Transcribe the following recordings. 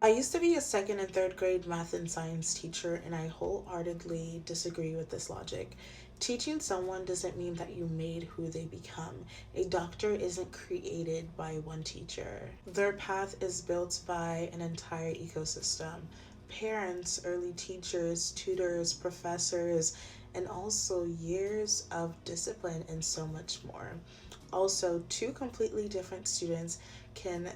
I used to be a second and third grade math and science teacher, and I wholeheartedly disagree with this logic. Teaching someone doesn't mean that you made who they become. A doctor isn't created by one teacher, their path is built by an entire ecosystem. Parents, early teachers, tutors, professors, and also years of discipline and so much more. Also, two completely different students can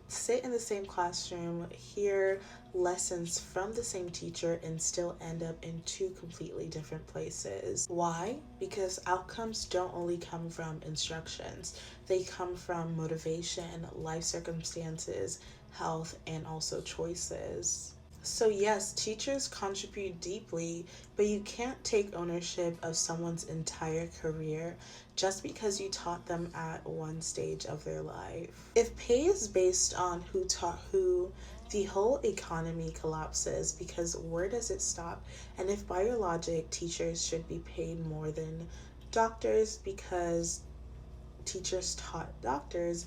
sit in the same classroom, hear lessons from the same teacher, and still end up in two completely different places. Why? Because outcomes don't only come from instructions, they come from motivation, life circumstances, health, and also choices. So, yes, teachers contribute deeply, but you can't take ownership of someone's entire career just because you taught them at one stage of their life. If pay is based on who taught who, the whole economy collapses because where does it stop? And if by your logic, teachers should be paid more than doctors because teachers taught doctors,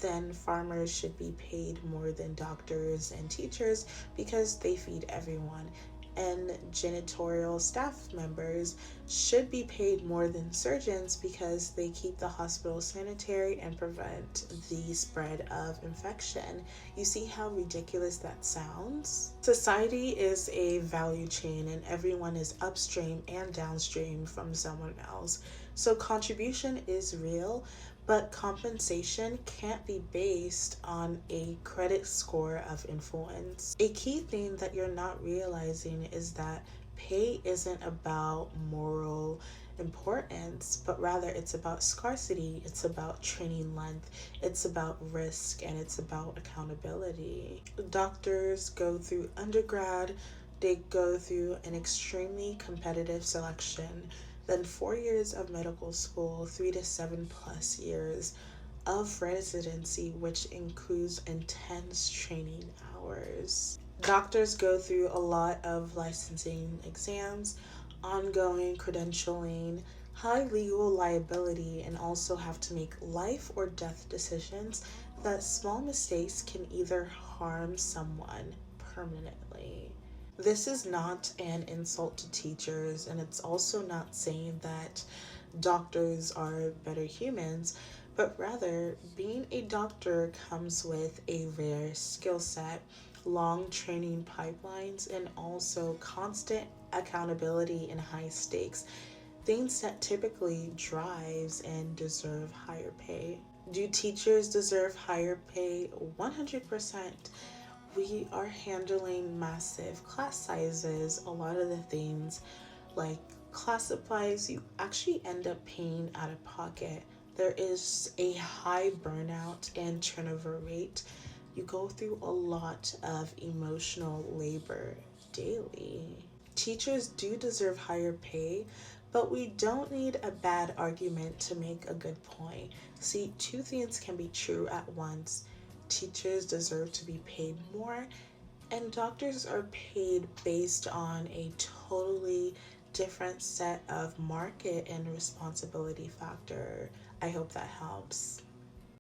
then farmers should be paid more than doctors and teachers because they feed everyone. And janitorial staff members should be paid more than surgeons because they keep the hospital sanitary and prevent the spread of infection. You see how ridiculous that sounds? Society is a value chain and everyone is upstream and downstream from someone else. So contribution is real, but compensation can't be based on a credit score of influence. A key thing that you're not realizing is that pay isn't about moral importance, but rather it's about scarcity, it's about training length, it's about risk, and it's about accountability. Doctors go through undergrad, they go through an extremely competitive selection, then 4 years of medical school, 3 to 7 plus years of residency, which includes intense training hours. Doctors go through a lot of licensing exams, ongoing credentialing, high legal liability, and also have to make life or death decisions that small mistakes can either harm someone permanently. This is not an insult to teachers, and it's also not saying that doctors are better humans, but rather, being a doctor comes with a rare skill set, long training pipelines, and also constant accountability and high stakes, things that typically drives and deserve higher pay. Do teachers deserve higher pay? 100%. We are handling massive class sizes. A lot of the things like class supplies, you actually end up paying out of pocket. There is a high burnout and turnover rate. You go through a lot of emotional labor daily. Teachers do deserve higher pay, but we don't need a bad argument to make a good point. See, two things can be true at once. Teachers deserve to be paid more, and doctors are paid based on a totally different set of market and responsibility factor. I hope that helps.